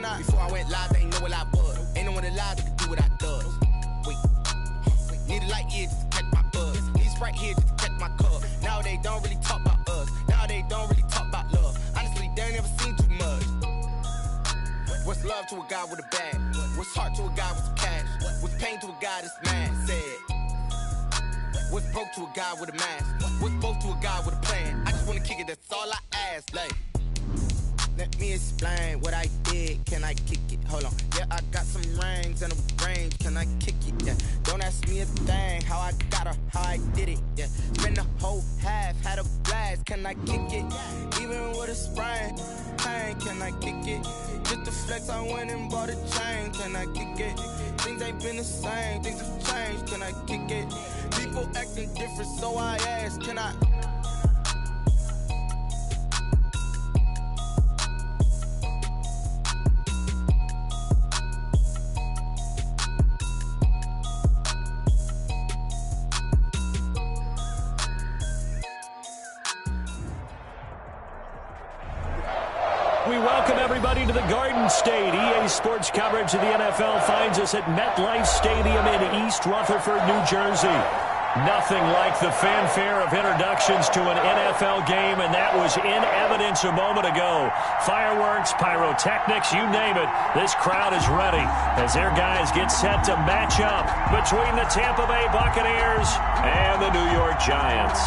can I? Before I went live, they ain't know what I was. Ain't no one alive that could do what I does. Wait. Need a light here just to catch my buzz. Need Sprite here just to catch my cup. Now they don't really talk about us. Now they don't really talk about love. Honestly, they ain't never seen too much. What's love to a guy with a bag? What's heart to a guy with some cash? What's pain to a guy that's mad? Said. What's broke to a guy with a mask? What's broke to a guy with a plan? I just wanna kick it, that's all I ask. Like, let me explain what I did. Can I kick it? Hold on. Yeah, I got some rings and a range. Can I kick it? Yeah. Don't ask me a thing. How I got her, how I did it. Yeah. Spend the whole half, had a blast. Can I kick it? Even with a sprain. Pain, can I kick it? Just to flex, I went and bought a chain. Can I kick it? Things ain't been the same. Things have changed. Can I kick it? People acting different, so I ask, can I? We welcome everybody to the Garden State. EA Sports coverage of the NFL finds us at MetLife Stadium in East Rutherford, New Jersey. Nothing like the fanfare of introductions to an NFL game, and that was in evidence a moment ago. Fireworks, pyrotechnics, you name it. This crowd is ready as their guys get set to match up between the Tampa Bay Buccaneers and the New York Giants.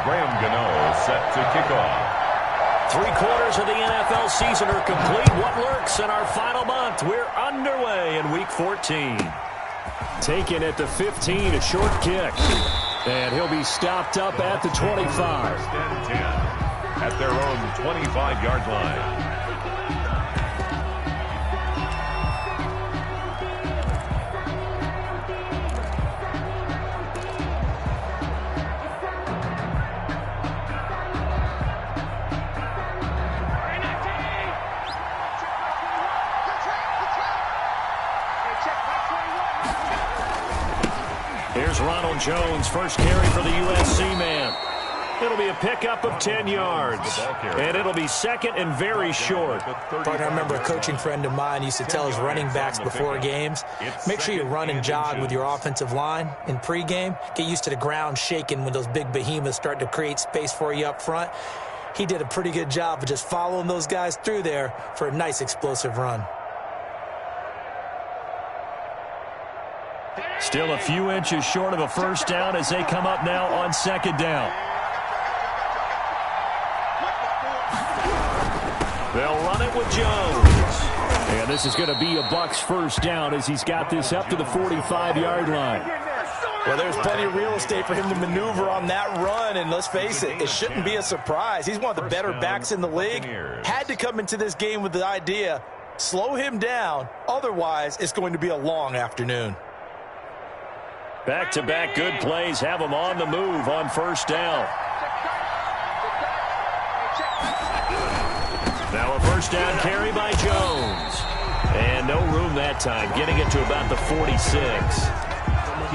Graham Gano set to kick off. 3/4 of the NFL season are complete. What lurks in our final month? We're underway in Week 14. Taken at the 15, a short kick. And he'll be stopped up at the 25. First and 10 at their own 25-yard line. Here's Ronald Jones, first carry for the USC man. It'll be a pickup of 10 yards, and it'll be second and very short. Partner, I remember a coaching friend of mine used to tell his running backs before games, make sure you run and jog with your offensive line in pregame. Get used to the ground shaking when those big behemoths start to create space for you up front. He did a pretty good job of just following those guys through there for a nice explosive run. Still a few inches short of a first down as they come up now on second down. They'll run it with Jones. And this is going to be a Bucs first down as he's got this up to the 45-yard line. Well, there's plenty of real estate for him to maneuver on that run, and let's face it, it shouldn't be a surprise. He's one of the better backs in the league. Had to come into this game with the idea, slow him down, otherwise it's going to be a long afternoon. Back-to-back good plays have him on the move on first down. Now a first down carry by Jones. And no room that time, getting it to about the 46.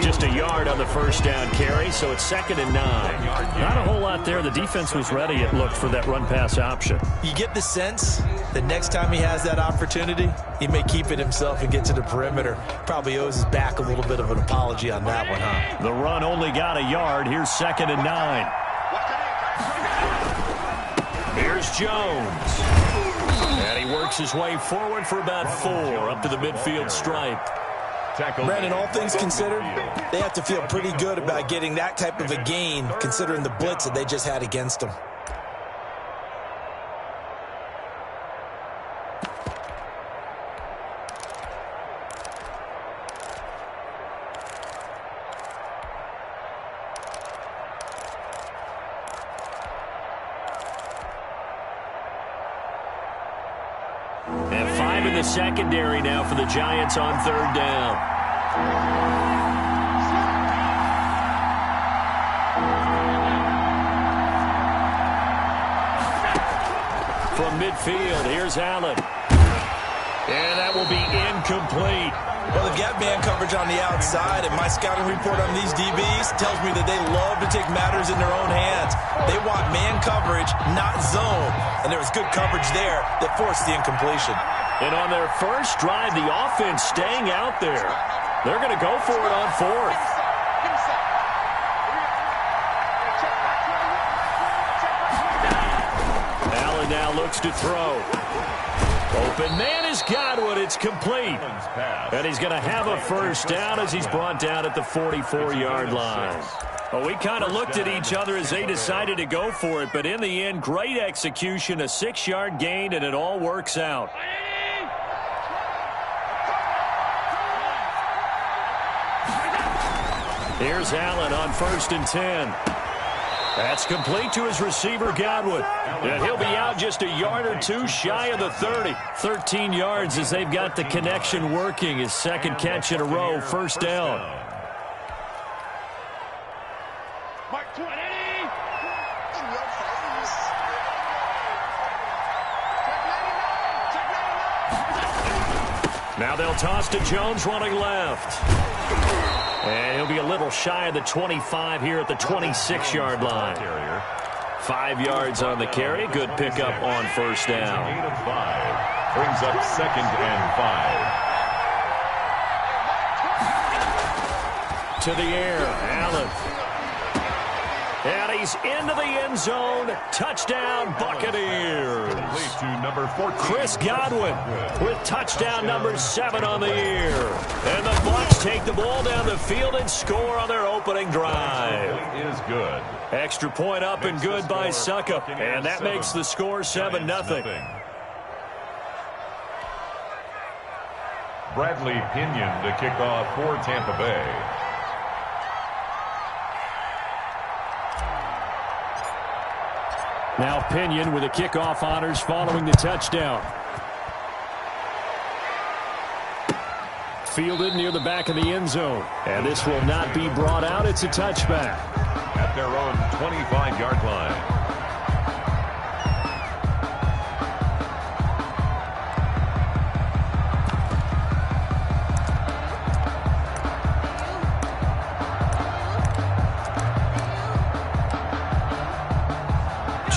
Just a yard on the first down carry, so it's 2nd and 9. Not a whole lot there. The defense was ready, it looked, for that run-pass option. You get the sense that next time he has that opportunity, he may keep it himself and get to the perimeter. Probably owes his back a little bit of an apology on that one, huh? The run only got a yard. Here's 2nd and 9. Here's Jones. And he works his way forward for about 4 up to the midfield stripe. Brandon, all things considered, they have to feel pretty good about getting that type of a gain, considering the blitz that they just had against them. And 5 in the secondary now for the Giants on 3rd down. From midfield, here's Allen. And that will be incomplete. Well, they've got man coverage on the outside, and my scouting report on these DBs tells me that they love to take matters in their own hands. They want man coverage, not zone. and there was good coverage there that forced the incompletion. And on their first drive, the offense staying out there. They're going to go for it on fourth. Allen now looks to throw. Open man is Godwin. It's complete. And he's going to have a first down as he's brought down at the 44-yard line. Well, we kind of looked at each other as they decided to go for it, but in the end, great execution, a 6-yard gain, and it all works out. Here's Allen on 1st and 10. That's complete to his receiver, Godwin. And he'll be out just a yard or two shy of the 30. 13 yards as they've got the connection working. His second catch in a row, first down. Now they'll toss to Jones running left. And he'll be a little shy of the 25 here at the 26-yard line. 5 yards on the carry. Good pickup on first down. 8 of 5. Brings up 2nd and 5. To the air, Allen. And he's into the end zone. Touchdown, Buccaneers. To number 14. Chris Godwin with touchdown number 7 on the year. And the Bucs take the ball down the field and score on their opening drive. Is good. Extra point up and good by Suckup. And that makes the score 7-0. Bradley Pinion to kick off for Tampa Bay. Now Pinion with the kickoff honors following the touchdown. Fielded near the back of the end zone. And this will not be brought out. It's a touchback. At their own 25-yard line.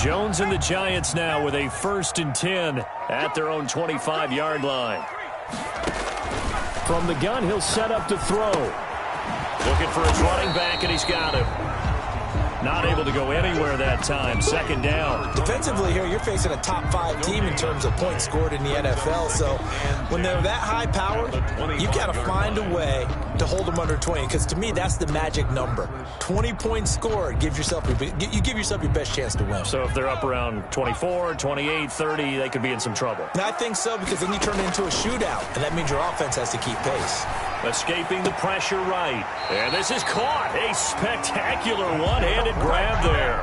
Jones and the Giants now with a 1st and 10 at their own 25-yard line. From the gun, he'll set up to throw. Looking for his running back, and he's got him. Not able to go anywhere that time. 2nd down. Defensively here, you're facing a top 5 team in terms of points scored in the NFL. So when they're that high powered, you've got to find a way to hold them under 20. Because to me, that's the magic number. 20 points scored, you give yourself your best chance to win. So if they're up around 24, 28, 30, they could be in some trouble. And I think so, because then you turn it into a shootout, and that means your offense has to keep pace. Escaping the pressure right. And this is caught. A spectacular one-handed grab there.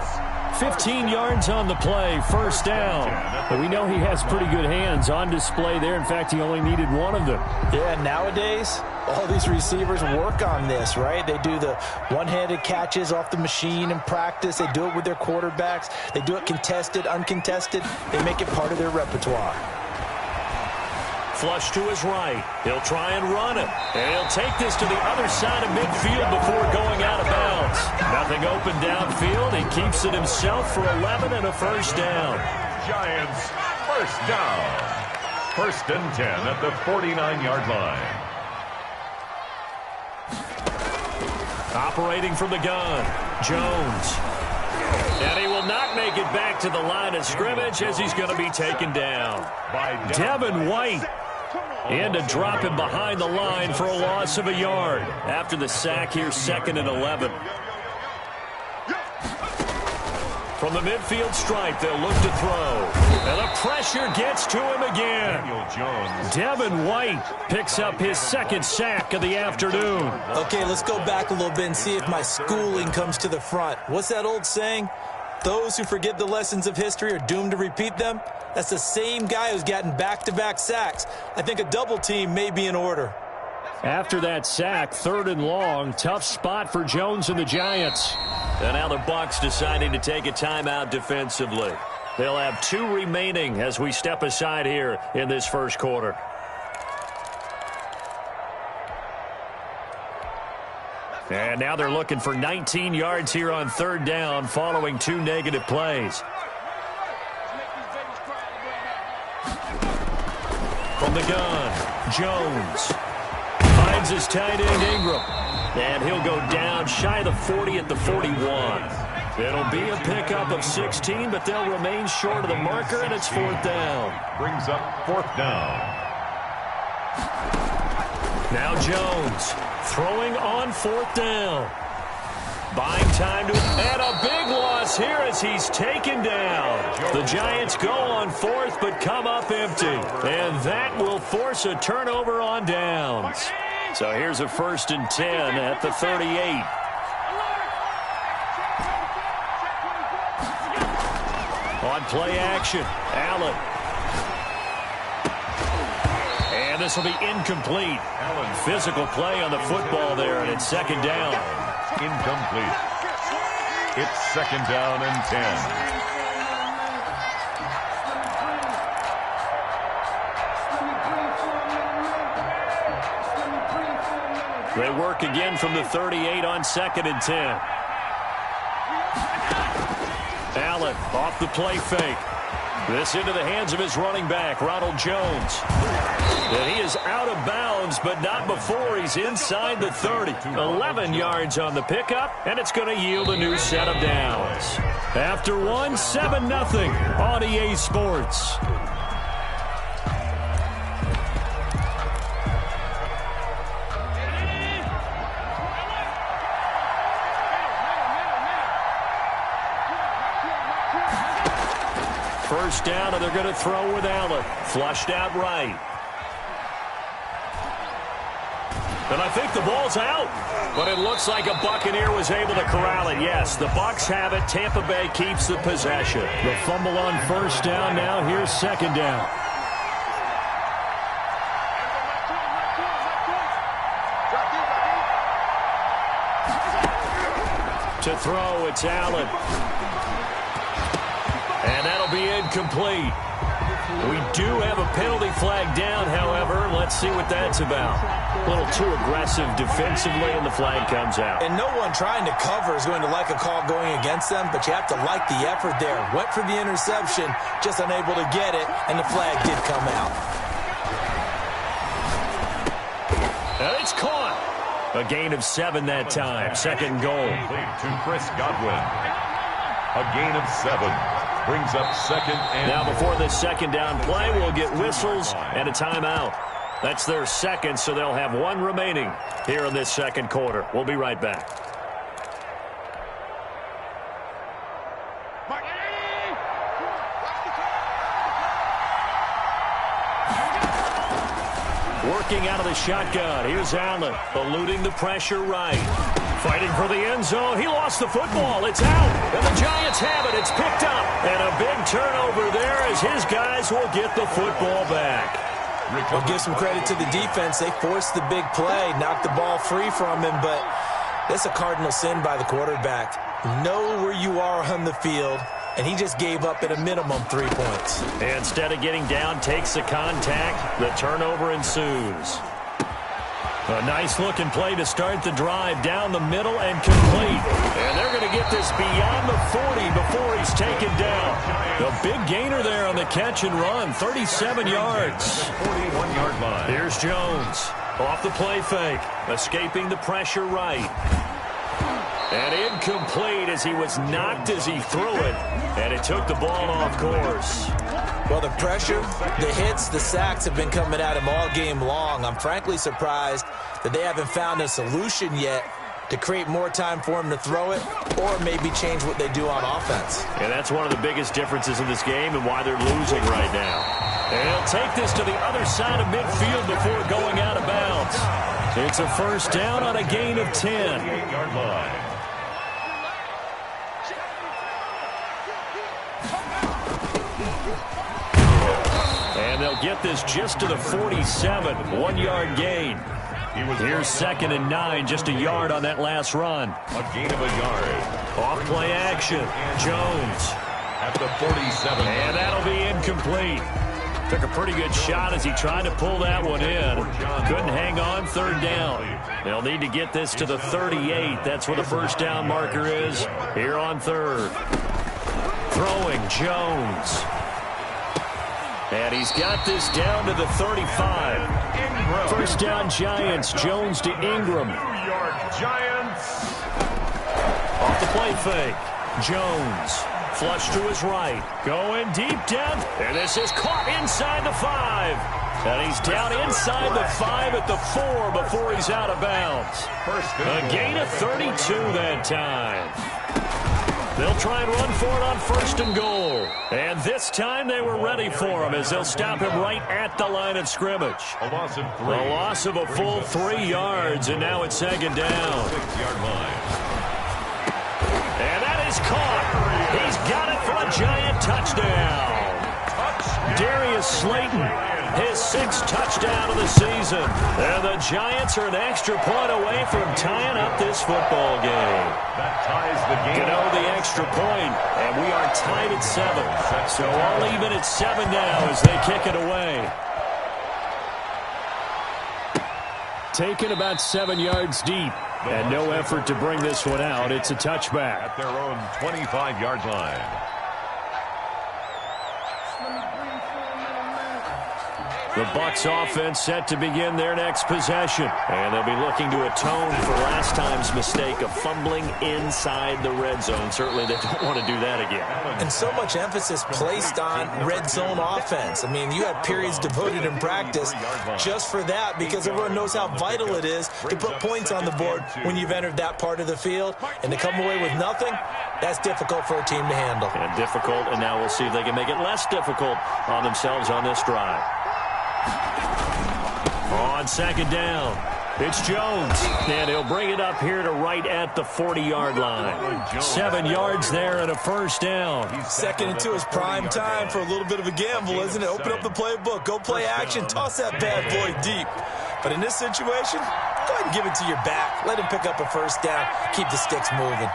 15 yards on the play, first down. But we know he has pretty good hands on display there. In fact, he only needed one of them. Yeah, nowadays, all these receivers work on this, right? They do the one-handed catches off the machine in practice. They do it with their quarterbacks. They do it contested, uncontested. They make it part of their repertoire. Flush to his right. He'll try and run it. And he'll take this to the other side of midfield before going out of bounds. Nothing open downfield. He keeps it himself for 11 and a first down. Giants, first down. 1st and 10 at the 49-yard line. Operating from the gun, Jones. And he will not make it back to the line of scrimmage as he's going to be taken down. By Devin White. And to drop him behind the line for a loss of a yard. After the sack here, 2nd and 11. From the midfield stripe, they'll look to throw. And the pressure gets to him again. Devin White picks up his 2nd sack of the afternoon. Okay, let's go back a little bit and see if my schooling comes to the front. What's that old saying? Those who forget the lessons of history are doomed to repeat them. That's the same guy who's gotten back-to-back sacks. I think a double team may be in order. After that sack, 3rd and long, tough spot for Jones and the Giants. And now the Bucs deciding to take a timeout defensively. They'll have 2 remaining as we step aside here in this first quarter. And now they're looking for 19 yards here on 3rd down following 2 negative plays. From the gun, Jones finds his tight end Ingram. And he'll go down shy of the 40 at the 41. It'll be a pickup of 16, but they'll remain short of the marker, and it's 4th down. Brings up 4th down. Now Jones throwing on 4th down. Buying time to, and a big loss here as he's taken down. The Giants go on 4th, but come up empty. And that will force a turnover on downs. So here's a 1st and 10 at the 38. On play action, Allen. And this will be incomplete. Physical play on the football there, and it's 2nd down. Incomplete. It's 2nd down and 10. They work again from the 38 on 2nd and 10. Allen off the play fake. This into the hands of his running back, Ronald Jones. And he is out of bounds, but not before he's inside the 30. 11 yards on the pickup, and it's going to yield a new set of downs. After one, 7-0 on EA Sports. First down, and they're going to throw with Allen. Flushed out right. And I think the ball's out. But it looks like a Buccaneer was able to corral it. Yes, the Bucs have it. Tampa Bay keeps the possession. The fumble on first down. Now here's 2nd down. To throw, it's Allen. And that'll be incomplete. We do have a penalty flag down, however. Let's see what that's about. A little too aggressive defensively, and the flag comes out. And no one trying to cover is going to like a call going against them, but you have to like the effort there. Went for the interception, just unable to get it, and the flag did come out. And it's caught. A gain of 7 that time. 2nd goal. To Chris Godwin. A gain of 7. Brings up 2nd and... Now before this 2nd down play, we'll get whistles and a timeout. That's their 2nd, so they'll have 1 remaining here in this 2nd quarter. We'll be right back. Working out of the shotgun. Here's Allen, eluding the pressure right. Fighting for the end zone. He lost the football. It's out. And the Giants have it. It's picked up. And a big turnover there as his guys will get the football back. We'll give some credit to the defense. They forced the big play, knocked the ball free from him, but that's a cardinal sin by the quarterback. Know where you are on the field, and he just gave up at a minimum 3 points. Instead of getting down, takes the contact. The turnover ensues. A nice-looking play to start the drive down the middle and complete. And they're going to get this beyond the 40 before he's taken down. A big gainer there on the catch and run, 37 yards. 41-yard line. Here's Jones off the play fake, escaping the pressure right. And incomplete as he was knocked as he threw it. And it took the ball off course. Well, the pressure, the hits, the sacks have been coming at him all game long. I'm frankly surprised that they haven't found a solution yet to create more time for him to throw it or maybe change what they do on offense. And that's one of the biggest differences in this game and why they're losing right now. And he'll take this to the other side of midfield before going out of bounds. It's a first down on a gain of 10. 48-yard line. And they'll get this just to the 47, 1-yard gain. Here's 2nd and 9, just a yard on that last run. A gain of a yard. Off play action, Jones. At the 47. And that'll be incomplete. Took a pretty good shot as he tried to pull that one in. Couldn't hang on, 3rd down. They'll need to get this to the 38. That's where the first down marker is here on 3rd. Throwing Jones. And he's got this down to the 35. First down, Giants. Jones to Ingram. New York Giants. Off the play fake. Jones. Flush to his right. Going deep down. And this is caught inside the 5. And he's down inside the 5 at the 4 before he's out of bounds. A gain of 32 that time. They'll try and run for it on 1st and goal. And this time they were ready for him as they'll stop him right at the line of scrimmage. A loss of 3. A loss of a full 3 yards, and now it's 2nd down. 6-yard line. And that is caught. He's got it for a Giant touchdown. Darius Slayton, his 6th touchdown of the season. And the Giants are an extra point away from tying up this football game. That ties the game. You know, the extra point, and we are tied at 7. So all even at 7 now as they kick it away. Taken about 7 yards deep, and no effort to bring this one out. It's a touchback. At their own 25-yard line. The Bucs offense set to begin their next possession. And they'll be looking to atone for last time's mistake of fumbling inside the red zone. Certainly they don't want to do that again. And so much emphasis placed on red zone offense. I mean, you have periods devoted in practice just for that because everyone knows how vital it is to put points on the board when you've entered that part of the field. And to come away with nothing, that's difficult for a team to handle. And difficult, and now we'll see if they can make it less difficult on themselves on this drive. On 2nd down, it's Jones, and he'll bring it up here to right at the 40-yard line. 7 yards there and a 1st down. 2nd and 2 is prime time for a little bit of a gamble, isn't it? Open up the playbook, go play action, toss that bad boy deep. But in this situation, go ahead and give it to your back. Let him pick up a 1st down, keep the sticks moving.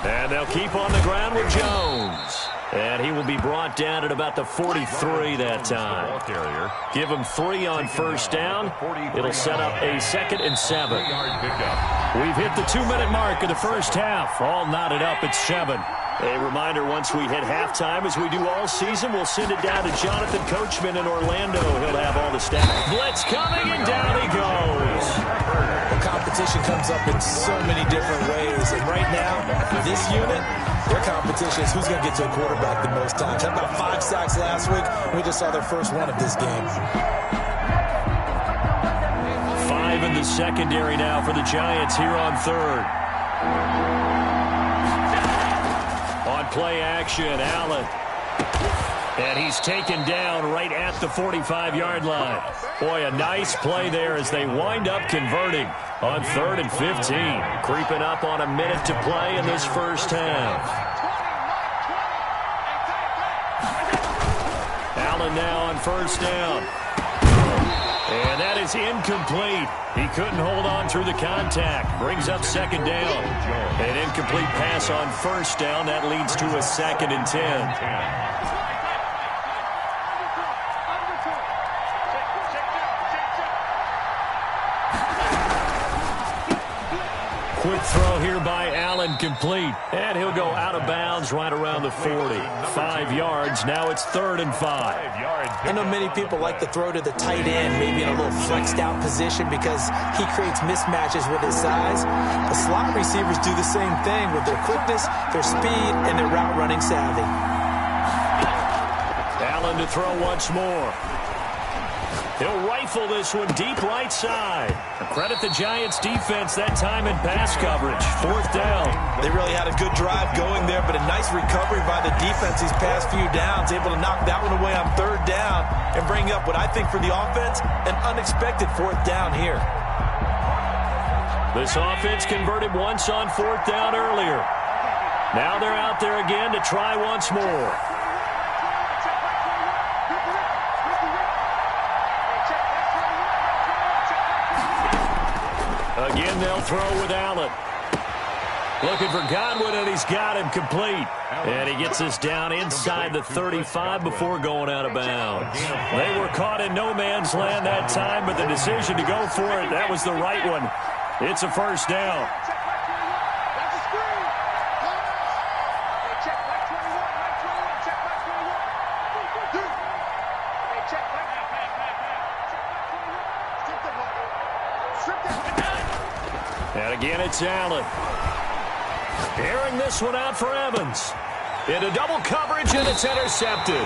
And they'll keep on the ground with Jones. And he will be brought down at about the 43 that time. Give him 3 on 1st down. It'll set up a 2nd and 7. We've hit the 2-minute mark of the 1st half. All knotted up at 7. A reminder, once we hit halftime, as we do all season, we'll send it down to Jonathan Coachman in Orlando. He'll have all the stats. Blitz coming, and down he goes. The competition comes up in so many different ways. And right now, this unit, their competition is who's going to get to a quarterback the most times. Had about 5 sacks last week. We just saw their first one of this game. 5 in the secondary now for the Giants here on 3rd. On play action, Allen. And he's taken down right at the 45-yard line. Boy, a nice play there as they wind up converting on 3rd and 15. Creeping up on a minute to play in this 1st half. Allen now on 1st down. And that is incomplete. He couldn't hold on through the contact. Brings up 2nd down. An incomplete pass on 1st down. That leads to a 2nd and 10. Quick throw here by Allen, complete. And he'll go out of bounds right around the 40. 5 yards. Now it's 3rd and 5. I know many people like to throw to the tight end, maybe in a little flexed out position because he creates mismatches with his size. The slot receivers do the same thing with their quickness, their speed, and their route running savvy. Allen to throw once more. He'll rifle this one deep right side. Credit the Giants defense that time in pass coverage. 4th down. They really had a good drive going there, but a nice recovery by the defense these past few downs. Able to knock that one away on 3rd down and bring up what I think for the offense, an unexpected 4th down here. This offense converted once on 4th down earlier. Now they're out there again to try once more. Again, they'll throw with Allen. Looking for Godwin, and he's got him complete. And he gets us down inside the 35 before going out of bounds. They were caught in no man's land that time, but the decision to go for it, that was the right one. It's a 1st down. Again, it's Allen. Airing this one out for Evans. Into double coverage, and it's intercepted.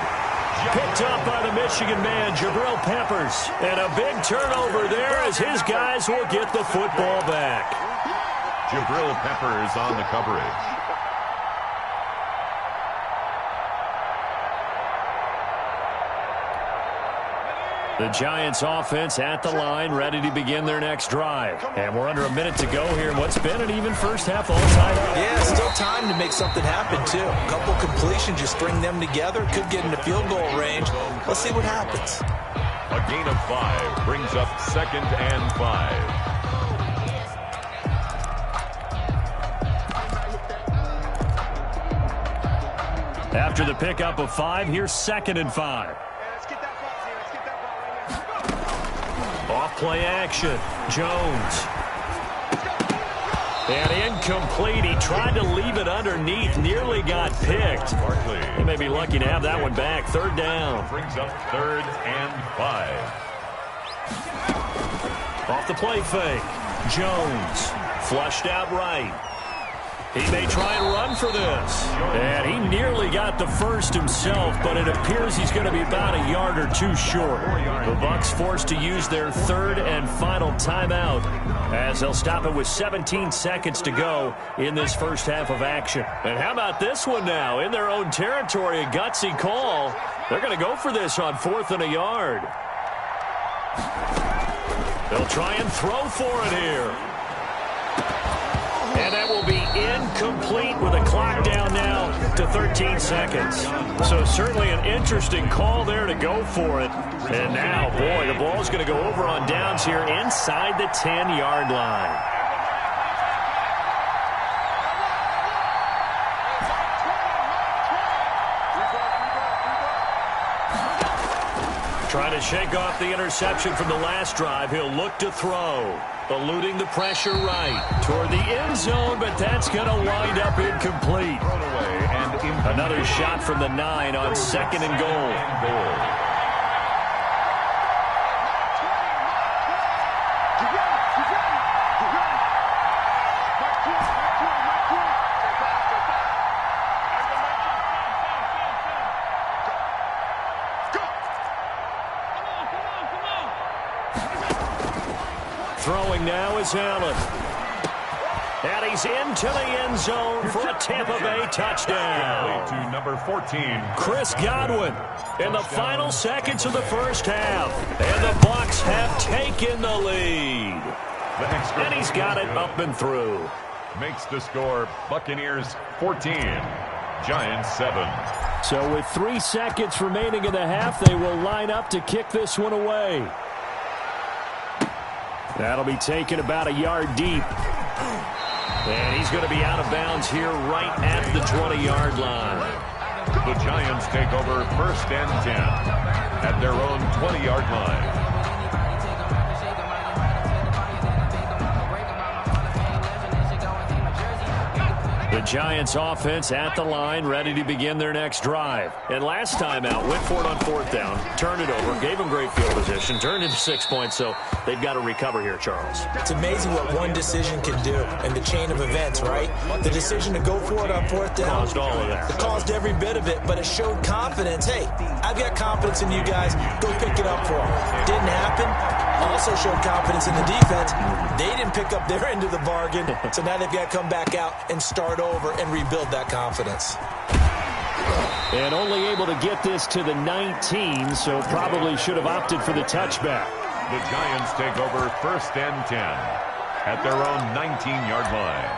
Picked up by the Michigan man, Jabril Peppers. And a big turnover there as his guys will get the football back. Jabril Peppers on the coverage. The Giants offense at the line, ready to begin their next drive. And we're under a minute to go here in what's been an even first half all tied up. Yeah, still time to make something happen, too. A couple completions, just string them together. Could get into field goal range. Let's see what happens. A gain of 5 brings up 2nd and 5. After the pickup of 5, here's 2nd and 5. Off play action. Jones. And incomplete. He tried to leave it underneath. Nearly got picked. He may be lucky to have that one back. 3rd down. Brings up 3rd and 5. Off the play fake. Jones. Flushed out right. He may try and run for this. And he nearly got the first himself, but it appears he's going to be about a yard or two short. The Bucs forced to use their 3rd and final timeout as they'll stop it with 17 seconds to go in this first half of action. And how about this one now? In their own territory, a gutsy call. They're going to go for this on 4th and a yard. They'll try and throw for it here. And that will be incomplete with a clock down now to 13 seconds. So certainly an interesting call there to go for it. And now, boy, the ball's going to go over on downs here inside the 10-yard line. Trying to shake off the interception from the last drive. He'll look to throw. Eluding the pressure right toward the end zone, but that's going to wind up incomplete. Another shot from the 9 on 2nd and goal. Throwing now is Allen. And he's into the end zone for a Tampa Bay touchdown. To number 14, Chris Godwin in the final seconds of the first half. And the Bucs have taken the lead. And he's got it up and through. Makes the score Buccaneers 14, Giants 7. So with 3 seconds remaining in the half, they will line up to kick this one away. That'll be taken about a yard deep. And he's going to be out of bounds here right at the 20-yard line. The Giants take over 1st and 10 at their own 20-yard line. The Giants offense at the line, ready to begin their next drive. And last time out, went for it on 4th down, turned it over, gave them great field position, turned into 6 points, so they've got to recover here, Charles. It's amazing what one decision can do in the chain of events, right? The decision to go for it on 4th down. Caused all of that. It caused every bit of it, but it showed confidence. Hey, I've got confidence in you guys. Go pick it up for them. Didn't happen. Also showed confidence in the defense. They didn't pick up their end of the bargain, so now they've got to come back out and start over and rebuild that confidence. And only able to get this to the 19, so probably should have opted for the touchback. The Giants take over 1st and 10 at their own 19-yard line.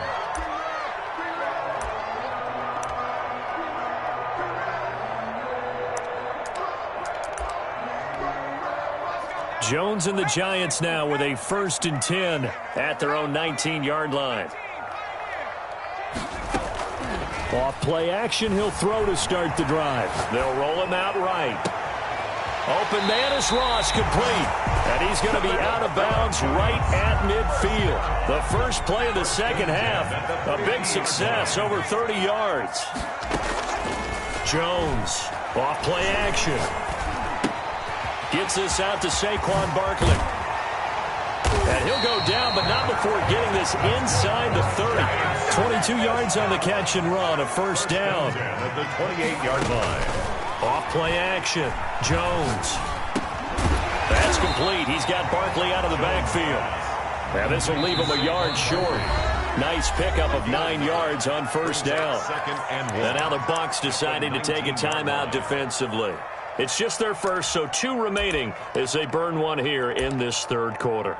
Jones and the Giants now with a 1st and 10 at their own 19-yard line. Off play action, he'll throw to start the drive. They'll roll him out right. Open man is Ross, complete. And he's going to be out of bounds right at midfield. The first play of the second half, a big success, over 30 yards. Jones, off play action. Gets this out to Saquon Barkley. And he'll go down, but not before getting this inside the 30. 22 yards on the catch and run, a first down. At the 28-yard line. Off play action. Jones. That's complete. He's got Barkley out of the backfield. Now this will leave him a yard short. Nice pickup of 9 yards on first down. And now the Bucs deciding to take a timeout defensively. It's just their first, so 2 remaining as they burn one here in this third quarter.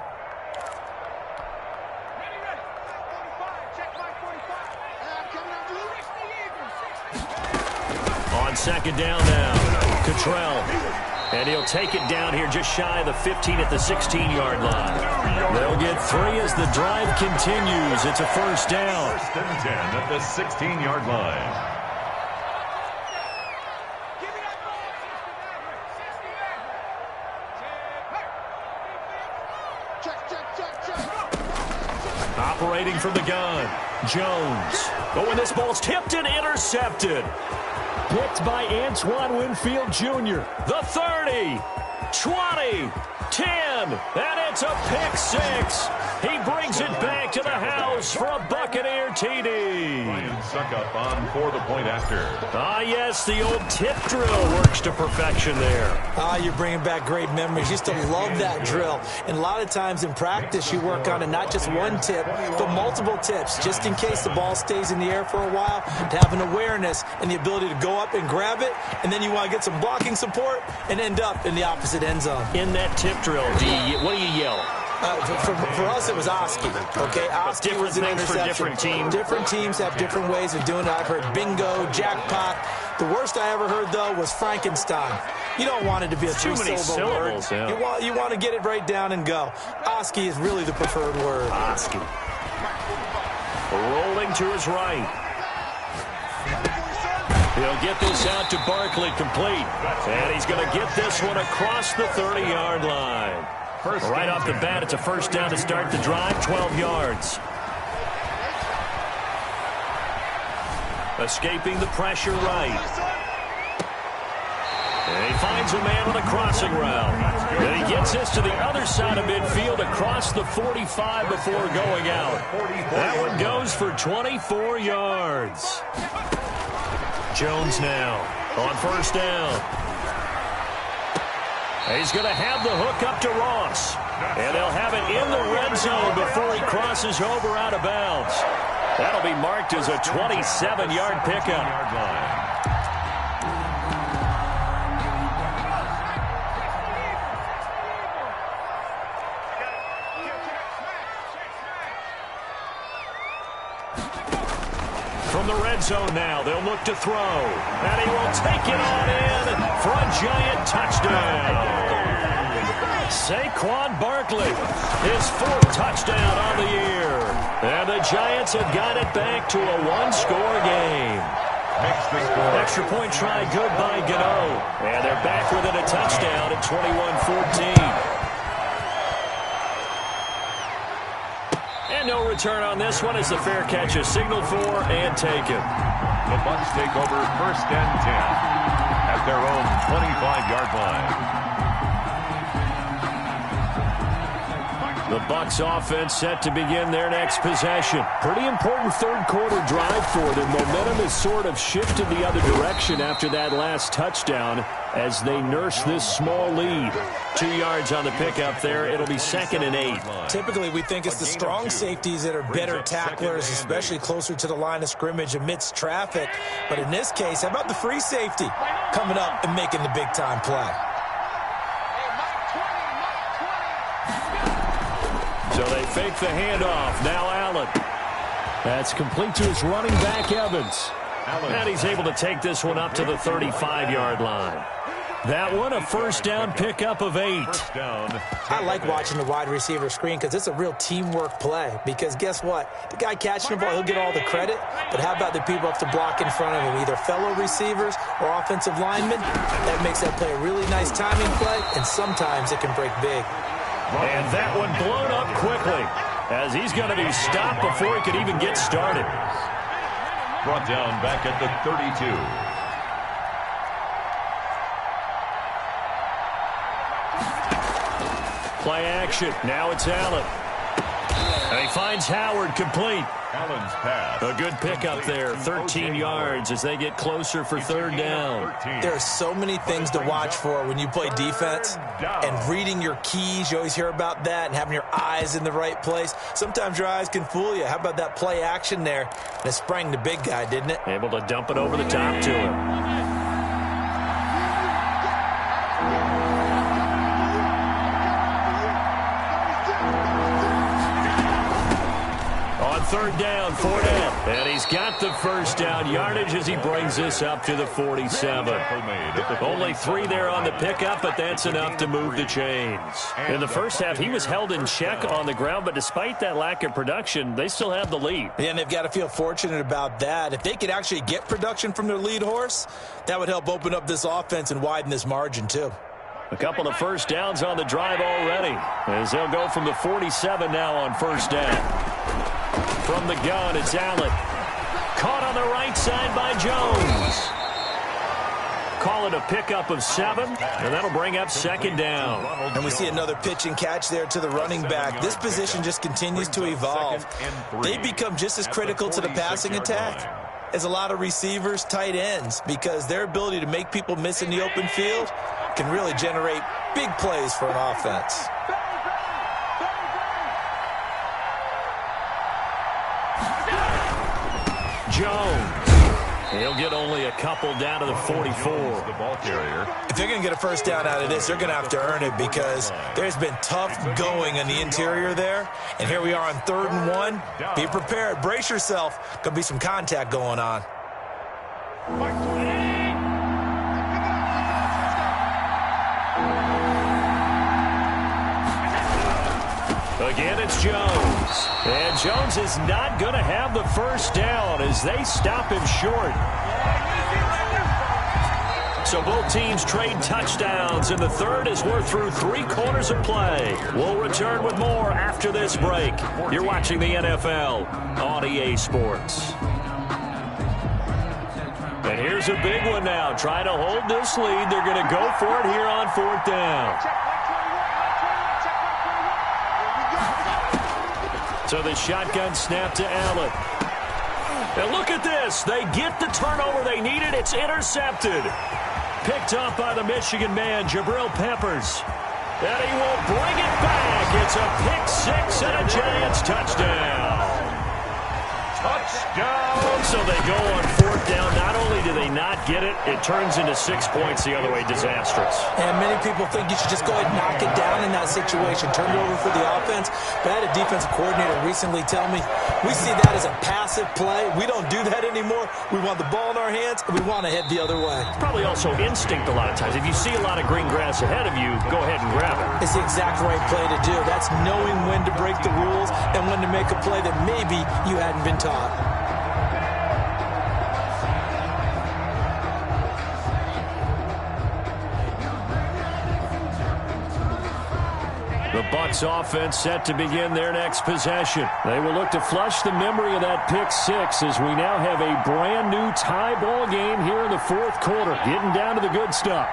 On second down now, Cottrell. And he'll take it down here just shy of the 15 at the 16-yard line. They'll get 3 as the drive continues. It's a first down. First and 10 at the 16-yard line. Operating from the gun, Jones. Oh, and this ball's tipped and intercepted. Picked by Antoine Winfield Jr. The 30, 20, 10, and it's a pick 6. He brings it back to the house for a Buccaneer TD. Ryan Suckup on for the point after. Ah, yes, the old tip drill works to perfection there. Ah, you're bringing back great memories. Used to love that drill. And a lot of times in practice, you work on it, not just one tip, but multiple tips, just in case the ball stays in the air for a while, to have an awareness and the ability to go up and grab it, and then you want to get some blocking support and end up in the opposite end zone. In that tip drill, what do you yell? For us, it was Oski. Okay, Oski was an interception. Different teams. Different teams have different ways of doing it. I've heard bingo, jackpot. The worst I ever heard, though, was Frankenstein. You don't want it to be a three-syllable word. Yeah. You want to get it right down and go. Oski is really the preferred word. Oski. Rolling to his right. He'll get this out to Barkley complete. And he's going to get this one across the 30-yard line. Right off the bat, it's a first down to start the drive, 12 yards. Escaping the pressure right. And he finds a man on a crossing route. And he gets this to the other side of midfield across the 45 before going out. That one goes for 24 yards. Jones now on first down. He's going to have the hook up to Ross. And they'll have it in the red zone before he crosses over out of bounds. That'll be marked as a 27-yard pickup. From the red zone now, they'll look to throw. And he will take it on in for a giant touchdown. Saquon Barkley, his 4th touchdown on the year. And the Giants have got it back to a 1-score game. Extra point try good by Gano. And they're back within a touchdown at 21-14. And no return on this one as the fair catch is signaled for and taken. The Bucs take over first and 10 at their own 25-yard line. The Bucs offense set to begin their next possession. Pretty important third quarter drive for them. Momentum has sort of shifted the other direction after that last touchdown as they nurse this small lead. 2 yards on the pickup there. It'll be 2nd and 8. Typically, we think it's the strong safeties that are better tacklers, especially closer to the line of scrimmage amidst traffic. But in this case, how about the free safety coming up and making the big-time play? So they fake the handoff. Now Allen. That's complete to his running back, Evans. And he's able to take this one up to the 35-yard line. That one, a first down pickup of 8. I like watching the wide receiver screen because it's a real teamwork play. Because guess what? The guy catching the ball, he'll get all the credit. But how about the people up to block in front of him, either fellow receivers or offensive linemen? That makes that play a really nice timing play, and sometimes it can break big. And that one blown up quickly as he's going to be stopped before he could even get started. Brought down back at the 32. Play action. Now it's Allen. And he finds Howard complete. Allen's pass. A good pickup there, 13 yards as they get closer for third down. There are so many things to watch for when you play defense, and reading your keys, you always hear about that, and having your eyes in the right place. Sometimes your eyes can fool you. How about that play action there? And it sprang the big guy, didn't it? Able to dump it over the top to him. Third down, 4 down. And he's got the first down yardage as he brings this up to the 47. Only 3 there on the pickup, but that's enough to move the chains. In the first half, he was held in check on the ground, but despite that lack of production, they still have the lead. Yeah, and they've got to feel fortunate about that. If they could actually get production from their lead horse, that would help open up this offense and widen this margin, too. A couple of first downs on the drive already, as they'll go from the 47 now on first down. From the gun, it's Allen. Caught on the right side by Jones. Call it a pickup of 7, and that'll bring up second down. And we see another pitch and catch there to the running back. This position just continues to evolve. They become just as critical to the passing attack as a lot of receivers, tight ends, because their ability to make people miss in the open field can really generate big plays for an offense. Jones. He'll get only a couple down to the 44. The ball carrier. If they're going to get a first down out of this, they're going to have to earn it because there's been tough going in the interior there. And here we are on 3rd and 1. Be prepared. Brace yourself. Going to be some contact going on. Again, it's Jones. And Jones is not going to have the first down as they stop him short. So both teams trade touchdowns, and the third as we're through 3 quarters of play. We'll return with more after this break. You're watching the NFL on EA Sports. And here's a big one now. Trying to hold this lead. They're going to go for it here on 4th down. So the shotgun snap to Allen. And look at this. They get the turnover they needed. It's intercepted. Picked up by the Michigan man, Jabril Peppers. And he will bring it back. It's a pick 6 and a Giants touchdown. Touchdown! So they go on 4th down. Not only do they not get it, it turns into 6 points the other way. Disastrous. And many people think you should just go ahead and knock it down in that situation. Turn it over for the offense. But I had a defensive coordinator recently tell me, we see that as a passive play. We don't do that anymore. We want the ball in our hands, and we want to head the other way. It's probably also instinct a lot of times. If you see a lot of green grass ahead of you, go ahead and grab it. It's the exact right play to do. That's knowing when to break the rules and when to make a play that maybe you hadn't been taught. The Bucs offense set to begin their next possession. They will look to flush the memory of that pick 6 as we now have a brand new tie ball game here in the 4th quarter. Getting down to the good stuff.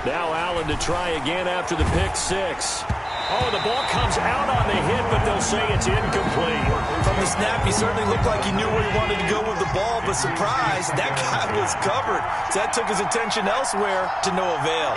Now Allen to try again after the pick 6. Oh, the ball comes out on the hit, but they'll say it's incomplete. From the snap, he certainly looked like he knew where he wanted to go with the ball, but surprise, that guy was covered. So that took his attention elsewhere to no avail.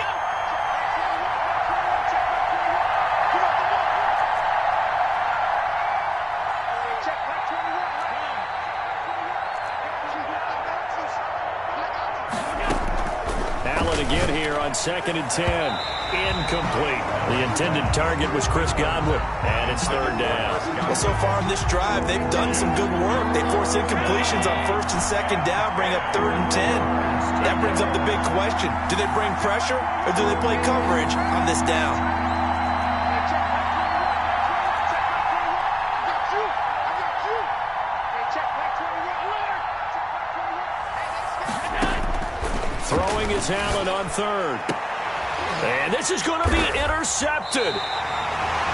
Allen again here on 2nd and 10. Incomplete. The intended target was Chris Godwin, and it's 3rd down. Well, so far in this drive, they've done some good work. They force incompletions on 1st and 2nd down, bring up 3rd and 10. That brings up the big question. Do they bring pressure, or do they play coverage on this down? Throwing is Allen on 3rd. And this is going to be intercepted.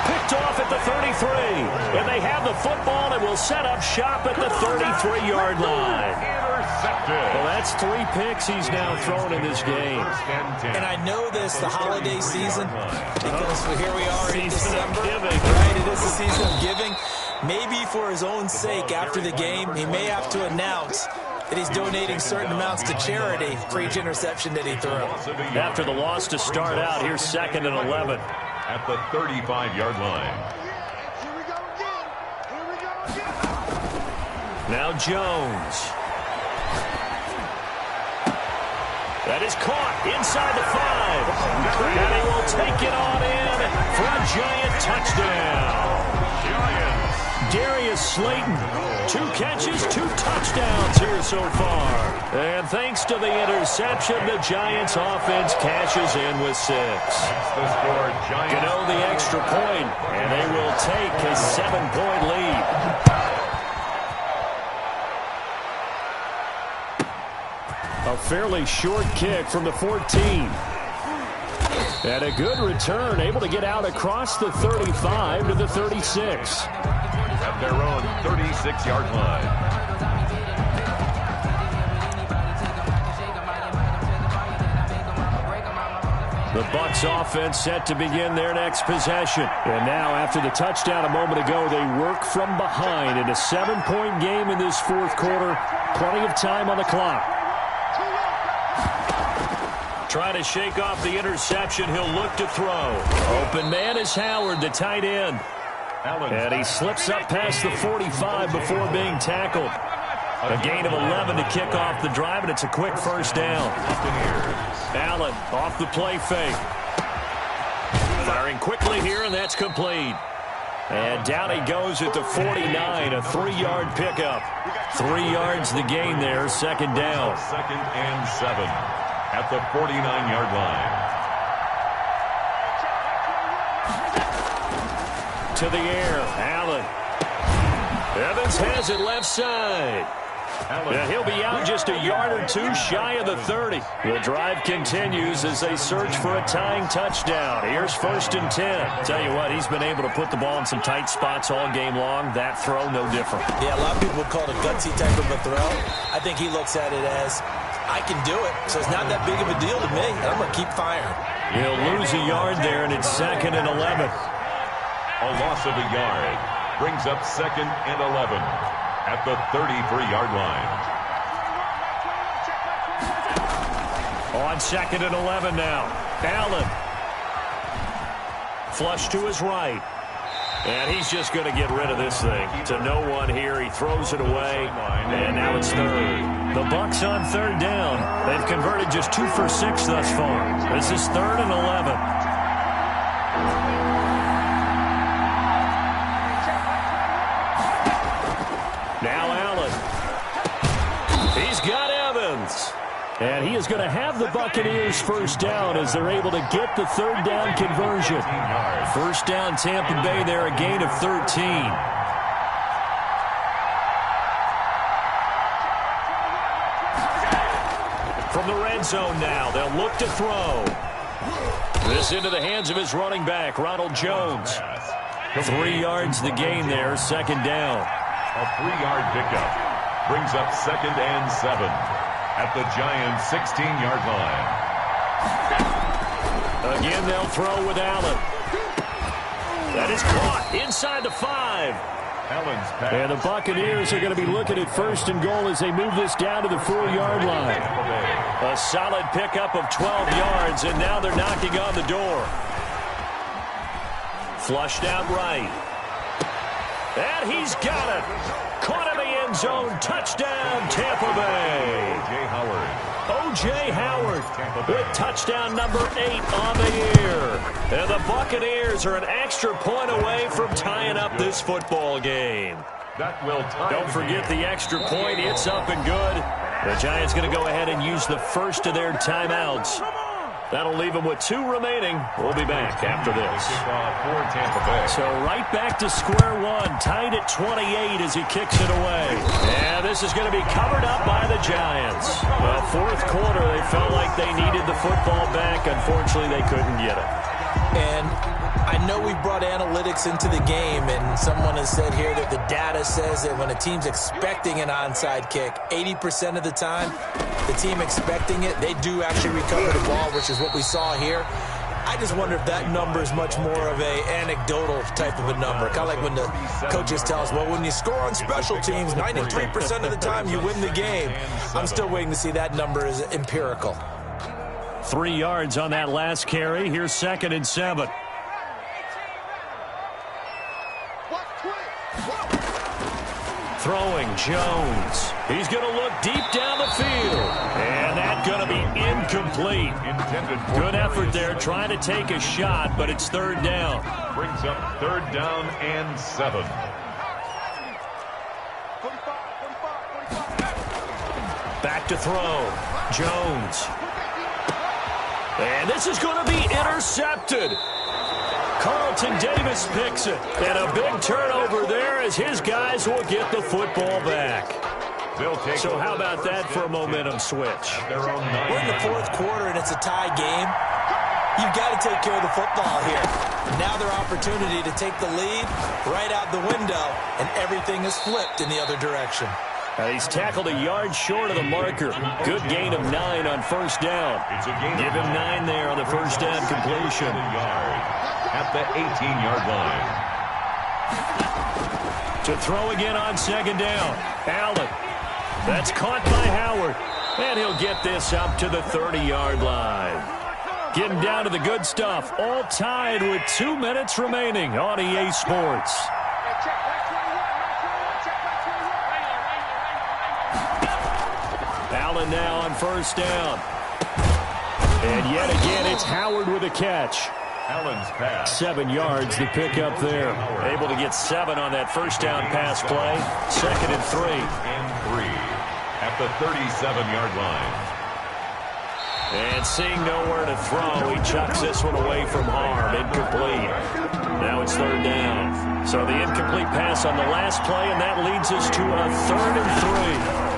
picked off at the 33. And they have the football and will set up shop at the 33-yard line. Well, that's 3 picks he's now thrown in this game. And I know this, the holiday season, because here we are in December, right? It is the season of giving. Maybe for his own sake, after the game, he may have to announce that he's donating certain amounts to charity for each interception that he threw. After the loss to start out, here's 2nd and 11. At the 35-yard line. Now Jones. That is caught inside the 5. And he will take it on in for a Giant touchdown. Darius Slayton, 2 catches, 2 touchdowns here so far. And thanks to the interception, the Giants offense cashes in with 6. Gano the extra point, and they will take a 7-point lead. A fairly short kick from the 14. And a good return, able to get out across the 35 to the 36. At their own 36-yard line. The Bucs offense set to begin their next possession. And now, after the touchdown a moment ago, they work from behind in a 7-point game in this 4th quarter. Plenty of time on the clock. Trying to shake off the interception. He'll look to throw. Open man is Howard, the tight end. And he slips up past the 45 before being tackled. A gain of 11 to kick off the drive, and it's a quick first down. Allen off the play fake. Firing quickly here, and that's complete. And down he goes at the 49, a 3-yard pickup. 3 yards the gain there, 2nd down. 2nd and 7 at the 49-yard line. To the air, Allen. Evans has it left side. Yeah, he'll be out just a yard or 2 shy of the 30. The drive continues as they search for a tying touchdown. Here's 1st and 10. Tell you what, he's been able to put the ball in some tight spots all game long. That throw, no different. Yeah, a lot of people would call it a gutsy type of a throw. I think he looks at it as, I can do it, so it's not that big of a deal to me. I'm going to keep firing. He'll lose a yard there, and it's 2nd and 11. A loss of a yard brings up 2nd and 11 at the 33-yard line. On 2nd and 11 now. Allen. Flush to his right. And he's just going to get rid of this thing. To no one here. He throws it away. And now it's 3rd. The Bucs on 3rd down. They've converted just 2 for 6 thus far. This is 3rd and 11. Now Allen. He's got Evans. And he is going to have the Buccaneers first down as they're able to get the 3rd down conversion. First down Tampa Bay there, a gain of 13. From the red zone now, they'll look to throw. This into the hands of his running back, Ronald Jones. 3 yards the gain there, 2nd down. A 3-yard pickup brings up 2nd and 7 at the Giants' 16-yard line. Again, they'll throw with Allen. That is caught inside the 5. Allen's pass. And the Buccaneers are going to be looking at 1st and goal as they move this down to the 4-yard line. A solid pickup of 12 yards, and now they're knocking on the door. Flushed out right. And he's got it. Caught in the end zone. Touchdown, Tampa Bay. O.J. Howard with touchdown number 8 on the year. And the Buccaneers are an extra point away from tying up this football game. Don't forget the extra point. It's up and good. The Giants going to go ahead and use the first of their timeouts. That'll leave them with 2 remaining. We'll be back after this. So right back to square one, tied at 28 as he kicks it away. And this is going to be covered up by the Giants. Well, 4th quarter, they felt like they needed the football back. Unfortunately, they couldn't get it. And I know we brought analytics into the game, and someone has said here that the data says that when a team's expecting an onside kick, 80% of the time, the team expecting it, they do actually recover the ball, which is what we saw here. I just wonder if that number is much more of a anecdotal type of a number. Kind of like when the coaches tell us, well, when you score on special teams, 93% of the time you win the game. I'm still waiting to see that number is empirical. 3 yards on that last carry. Here's 2nd and 7. Throwing Jones. He's going to look deep down the field. And that's going to be incomplete. Good effort there trying to take a shot, but it's 3rd down. Brings up 3rd down and 7. Back to throw. Jones. And this is going to be intercepted. Carlton Davis picks it. And a big turnover there as his guys will get the football back. So how about that for a momentum switch? We're in the 4th quarter and it's a tie game. You've got to take care of the football here. Now their opportunity to take the lead right out the window, and everything is flipped in the other direction. He's tackled a yard short of the marker. Good gain of 9 on 1st down. Give him 9 there on the 1st down completion. At the 18-yard line. To throw again on 2nd down. Allen. That's caught by Howard. And he'll get this up to the 30-yard line. Getting down to the good stuff. All tied with 2 minutes remaining on EA Sports. Allen now on 1st down. And yet again, it's Howard with a catch. Allen's pass. 7 yards, the pickup there. Able to get 7 on that 1st down pass play. 2nd and 3. And 3 at the 37-yard line. And seeing nowhere to throw, he chucks this one away from harm. Incomplete. Now it's 3rd down. So the incomplete pass on the last play, and that leads us to a 3rd and 3.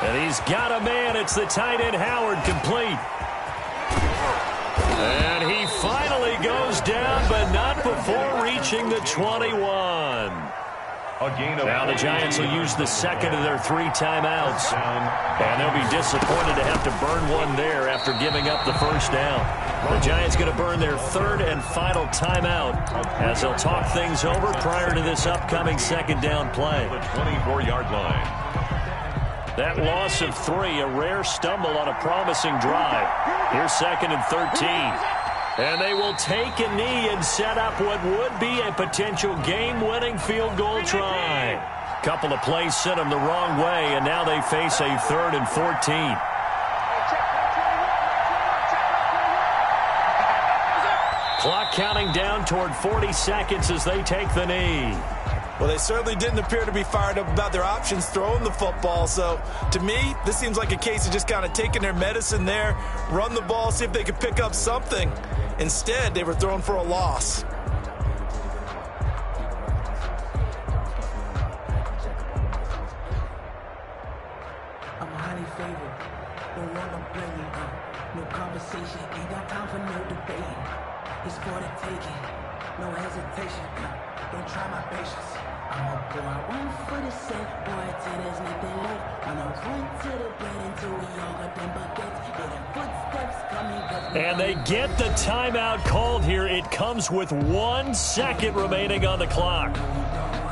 And he's got a man. It's the tight end Howard, complete. And he finally goes down, but not before reaching the 21. Now the Giants will use the 2nd of their 3 timeouts. And they'll be disappointed to have to burn one there after giving up the 1st down. The Giants going to burn their 3rd and final timeout as they'll talk things over prior to this upcoming 2nd down play. The 24-yard line. That loss of 3, a rare stumble on a promising drive. Here's 2nd and 13. And they will take a knee and set up what would be a potential game-winning field goal try. Couple of plays sent them the wrong way, and now they face a 3rd and 14. Clock counting down toward 40 seconds as they take the knee. Well, they certainly didn't appear to be fired up about their options throwing the football. So, to me, this seems like a case of just kind of taking their medicine there, run the ball, see if they could pick up something. Instead, they were throwing for a loss. I'm highly favored. Don't want to play me. No conversation. Ain't got time for no debate. It's for the taking. No hesitation. Don't try my patience. I'm a boy, one for the set, boy, till there's nothing left. I'm a run to the bed until we all got them buckets. Getting footsteps coming. And they get the timeout called here. It comes with 1 second remaining on the clock.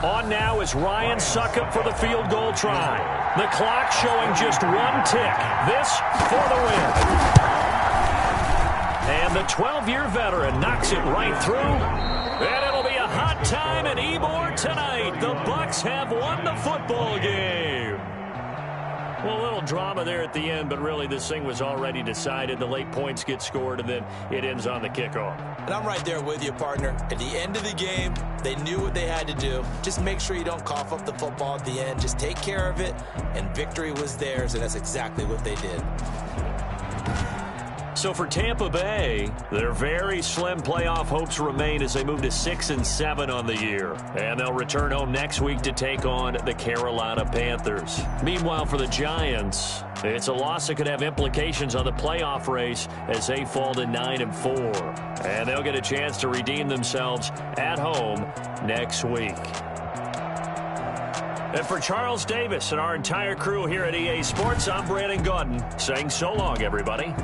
On now is Ryan Suckup for the field goal try. The clock showing just 1 tick. This for the win. And the 12-year veteran knocks it right through. And it'll be a hot time in Ybor tonight. The Bucks have won the football game. Well, a little drama there at the end, but really this thing was already decided. The late points get scored, and then it ends on the kickoff. And I'm right there with you, partner. At the end of the game, they knew what they had to do. Just make sure you don't cough up the football at the end. Just take care of it, and victory was theirs, and that's exactly what they did. So for Tampa Bay, their very slim playoff hopes remain as they move to 6-7 on the year. And they'll return home next week to take on the Carolina Panthers. Meanwhile, for the Giants, it's a loss that could have implications on the playoff race as they fall to 9-4. And they'll get a chance to redeem themselves at home next week. And for Charles Davis and our entire crew here at EA Sports, I'm Brandon Gaudin saying so long, everybody.